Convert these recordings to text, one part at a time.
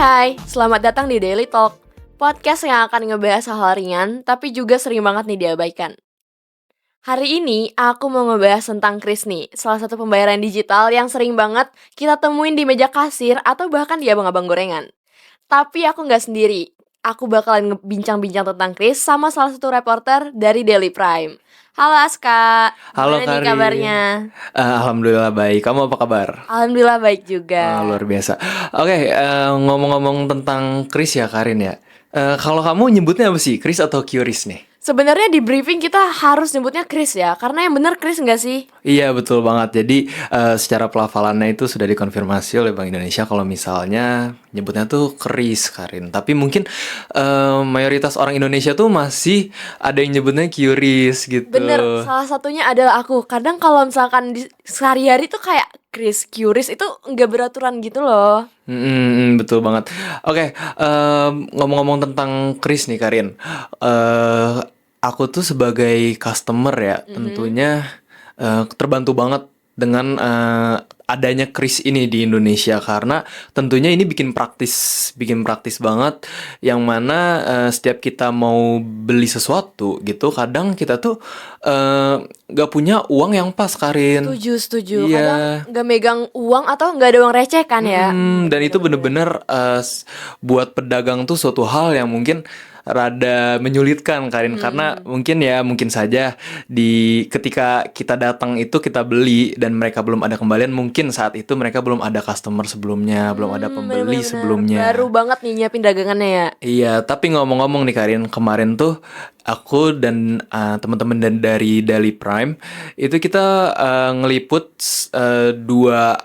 Hai, selamat datang di Daily Talk, podcast yang akan ngebahas hal ringan, tapi juga sering banget nih diabaikan. Hari ini aku mau ngebahas tentang Kris nih, salah satu pembayaran digital yang sering banget kita temuin di meja kasir atau bahkan di abang-abang gorengan. Tapi aku nggak sendiri, aku bakalan ngebincang-bincang tentang Kris sama salah satu reporter dari Daily Prime. Halo Aska, Halo gimana nih Karin. kabarnya? Alhamdulillah baik. Kamu apa kabar? Alhamdulillah baik juga. Luar biasa. Oke, ngomong-ngomong tentang Chris ya Karin ya. Kalau kamu nyebutnya apa sih? Chris atau Curis nih? Sebenarnya di briefing kita harus nyebutnya Kris ya, karena yang bener Kris nggak sih? Iya betul banget. Jadi secara pelafalannya itu sudah dikonfirmasi oleh Bank Indonesia kalau misalnya nyebutnya tuh Chris Karin. Tapi mungkin mayoritas orang Indonesia tuh masih ada yang nyebutnya Curis Bener, gitu. salah satunya adalah aku. Kadang kalau misalkan di sehari-hari tuh kayak Kris, Curis itu nggak beraturan gitu loh. Betul banget. Oke, ngomong-ngomong tentang Kris nih Karin, eh aku tuh sebagai customer ya, Mhm. tentunya terbantu banget dengan adanya Kris ini di Indonesia karena tentunya ini bikin praktis banget. Yang mana setiap kita mau beli sesuatu gitu, kadang kita tuh eh, nggak punya uang yang pas Karin. Setuju, setuju. Kadang Iya. nggak megang uang atau nggak ada uang receh kan ya. Dan Bener, itu bener, bener. bener-bener buat pedagang tuh suatu hal yang mungkin rada menyulitkan Karin karena Hmm, mungkin saja di ketika kita datang itu kita beli dan mereka belum ada kembalian, mungkin saat itu mereka belum ada customer sebelumnya, belum ada bener, bener, pembeli bener. Baru sebelumnya. banget nih nyiapin dagangannya ya. Iya, tapi ngomong-ngomong nih Karin, kemarin tuh aku dan teman-teman dari Daily Prime itu kita ngeliput dua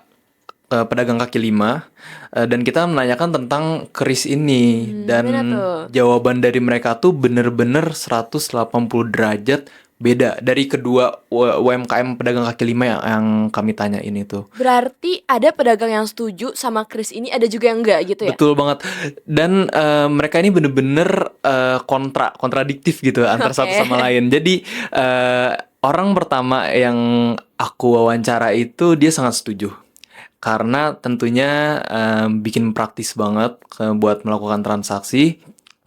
pedagang kaki lima, dan kita menanyakan tentang keris ini dan Gimana tuh? jawaban dari mereka tuh bener-bener 180 derajat beda dari kedua UMKM pedagang kaki lima yang kami tanya ini tuh. Berarti ada pedagang yang setuju sama Kris ini, ada juga yang enggak gitu ya? Betul banget. Dan mereka ini bener-bener kontradiktif gitu antar satu Oke. sama lain. Jadi eh, orang pertama yang aku wawancara itu dia sangat setuju. Karena tentunya bikin praktis banget buat melakukan transaksi.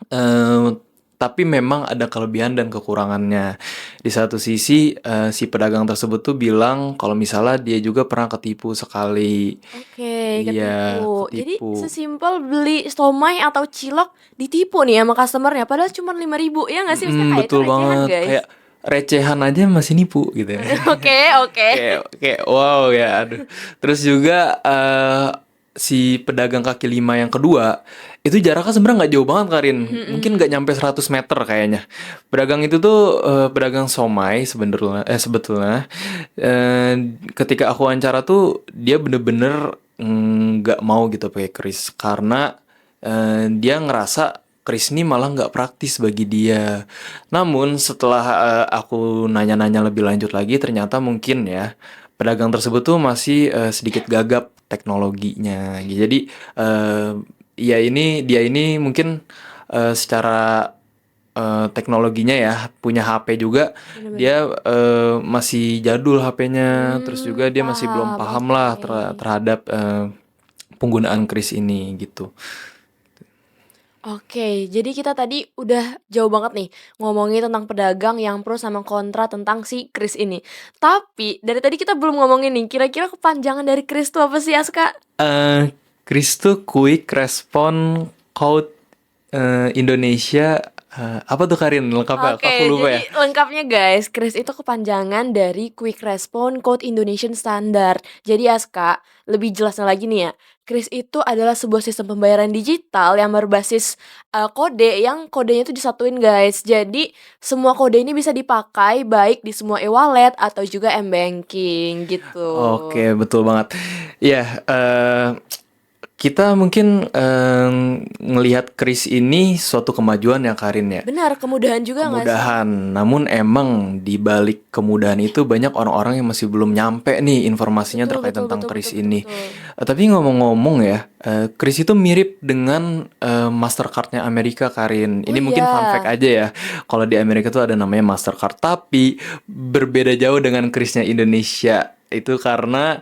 Eh, tapi memang ada kelebihan dan kekurangannya. Di satu sisi si pedagang tersebut tuh bilang kalau misalnya dia juga pernah ketipu sekali. Oke, Iya, ketipu. Jadi ketipu. sesimpel beli somai atau cilok ditipu nih sama customer-nya padahal cuma 5.000. Ya nggak sih? Maksudnya kayak itu Betul recehan, banget. guys. Kayak recehan aja masih nipu gitu ya. Oke, oke. Kayak wow ya, aduh. Terus juga si pedagang kaki lima yang kedua itu jaraknya sebenarnya nggak jauh banget Karin, Mhm, mungkin nggak mhm. nyampe 100 meter kayaknya. Pedagang itu tuh pedagang somai sebetulnya ketika aku wawancara tuh dia bener-bener nggak mau gitu pakai kris karena dia ngerasa kris ini malah nggak praktis bagi dia. Namun setelah aku nanya-nanya lebih lanjut lagi, ternyata mungkin ya pedagang tersebut tuh masih sedikit gagap teknologinya. Jadi eh, ya dia ini mungkin secara teknologinya ya punya HP juga Bener-bener. dia masih jadul HP-nya. Terus juga dia masih belum Paham. paham Oke. lah terhadap penggunaan kris ini gitu. Oke, jadi kita tadi udah jauh banget nih ngomongin tentang pedagang yang pro sama kontra tentang si Kris ini. Tapi dari tadi kita belum ngomongin nih, kira-kira kepanjangan dari Kris itu apa sih, Aska? Kris tuh Quick Response Code Indonesia. Apa tuh Karin lengkapnya? Aku Oke, lupa ya. jadi lengkapnya guys, KRIS itu kepanjangan dari Quick Response Code Indonesian Standard. Jadi Aska, lebih jelasnya lagi nih ya, KRIS itu adalah sebuah sistem pembayaran digital yang berbasis kode yang kodenya itu disatuin guys. Jadi semua kode ini bisa dipakai baik di semua e-wallet atau juga m-banking gitu. Oke, betul banget. Ya, kita mungkin ngelihat kris ini suatu kemajuan ya Karin ya. Benar, kemudahan juga nggak sih? Kemudahan, namun emang di balik kemudahan itu banyak orang-orang yang masih belum nyampe nih informasinya Betul, terkait betul, tentang betul, betul, kris betul, ini. betul. Tapi ngomong-ngomong ya, kris itu mirip dengan Mastercard-nya Amerika, Karin. Oh Ini mungkin fun fact iya. aja ya. Kalau di Amerika tuh ada namanya Mastercard, tapi berbeda jauh dengan krisnya Indonesia. Itu karena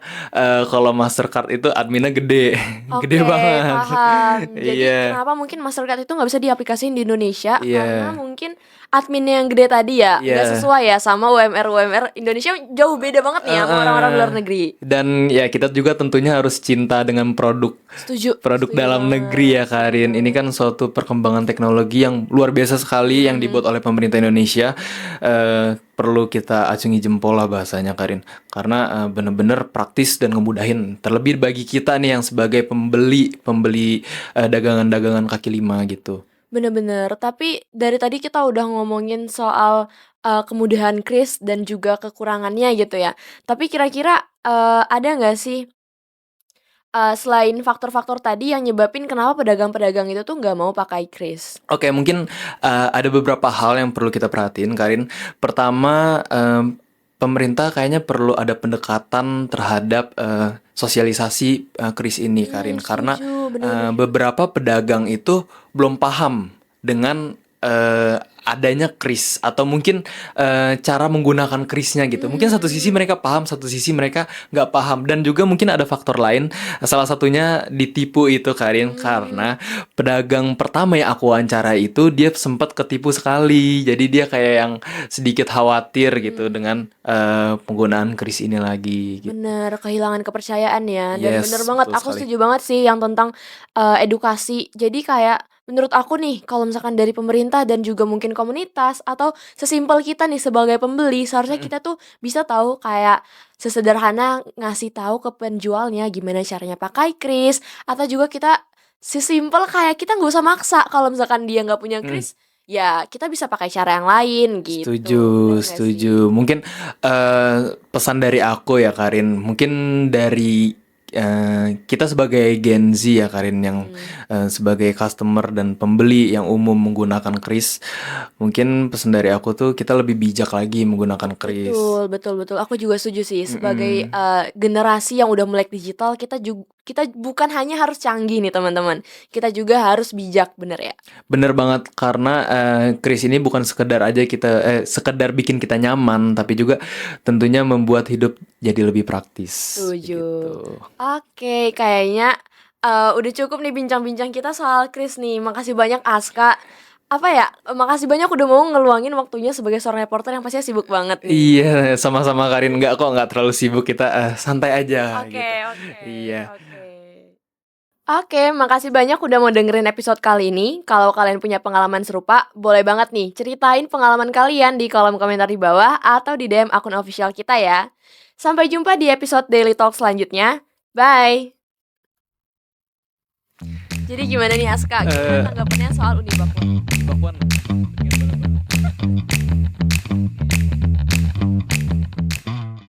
kalau Mastercard itu adminnya gede, gede Oke, banget. paham. Jadi Iya, kenapa mungkin Mastercard itu nggak bisa diaplikasiin di Indonesia? Karena iya, mungkin adminnya yang gede tadi ya, nggak iya. sesuai ya sama UMR Indonesia jauh beda banget nih ya sama orang-orang luar Heeh. negeri. Dan ya kita juga tentunya harus cinta dengan produk Setuju, produk setuju dalam negeri banget, ya setuju Karin. Ini banget. kan suatu perkembangan teknologi yang luar biasa sekali yang Mm-mm. dibuat oleh pemerintah Indonesia. Perlu kita acungi jempol lah bahasanya Karin. Karena bener-bener praktis dan ngemudahin. Terlebih bagi kita nih yang sebagai pembeli pembeli dagangan-dagangan kaki lima gitu. Bener-bener. Tapi dari tadi kita udah ngomongin soal kemudahan Kris dan juga kekurangannya gitu ya. Tapi kira-kira ada nggak sih selain faktor-faktor tadi yang nyebabin kenapa pedagang-pedagang itu tuh nggak mau pakai kris? Oke, mungkin ada beberapa hal yang perlu kita perhatiin, Karin. Pertama, pemerintah kayaknya perlu ada pendekatan terhadap sosialisasi kris ini, Karin, karena Setuju, bener-bener setuju. beberapa pedagang itu belum paham dengan adanya kris atau mungkin cara menggunakan krisnya gitu. Mungkin satu sisi Mmm, mereka paham, satu sisi mereka nggak paham, dan juga mungkin ada faktor lain. Salah satunya ditipu itu, Karin, mmm, karena pedagang pertama yang aku wawancara itu dia sempat ketipu sekali. Jadi dia kayak yang sedikit khawatir gitu mhm. dengan penggunaan kris ini lagi gitu. Bener, kehilangan kepercayaan ya, dan bener Yes, banget betul aku sekali. setuju banget sih yang tentang, edukasi. Jadi kayak menurut aku nih, kalau misalkan dari pemerintah dan juga mungkin komunitas atau sesimpel kita nih sebagai pembeli, seharusnya Mm-mm. kita tuh bisa tahu kayak sesederhana ngasih tahu ke penjualnya gimana caranya pakai kris, atau juga kita sesimpel kayak kita nggak usah maksa kalau misalkan dia nggak punya Mm. kris, ya kita bisa pakai cara yang lain gitu, Setuju, bener nggak sih? setuju. Mungkin pesan dari aku ya Karin, mungkin dari kita sebagai Gen Z ya Karin, yang Mhm. sebagai customer dan pembeli yang umum menggunakan kris, mungkin pesan dari aku tuh kita lebih bijak lagi menggunakan kris. Betul, betul, betul. Aku juga setuju sih sebagai, Mm-mm. generasi yang udah melek digital kita bukan hanya harus canggih nih teman-teman, kita juga harus bijak, bener ya? Bener banget, karena kris ini bukan sekedar aja kita sekedar bikin kita nyaman, tapi juga tentunya membuat hidup jadi lebih praktis Setuju. begitu. Oke, kayaknya, udah cukup nih bincang-bincang kita soal Kris nih. Makasih banyak Aska, apa ya, makasih banyak udah mau ngeluangin waktunya sebagai seorang reporter yang pastinya sibuk banget nih. Iya, sama-sama Karin. Nggak kok, nggak terlalu sibuk, kita santai aja Oke, gitu. oke, Iya. oke. Oke, makasih banyak udah mau dengerin episode kali ini. Kalau kalian punya pengalaman serupa, boleh banget nih ceritain pengalaman kalian di kolom komentar di bawah atau di DM akun official kita ya. Sampai jumpa di episode Daily Talk selanjutnya. Bye! Jadi gimana nih Aska? Gimana Eh, tanggapannya soal Unibakun? Mbak Puan,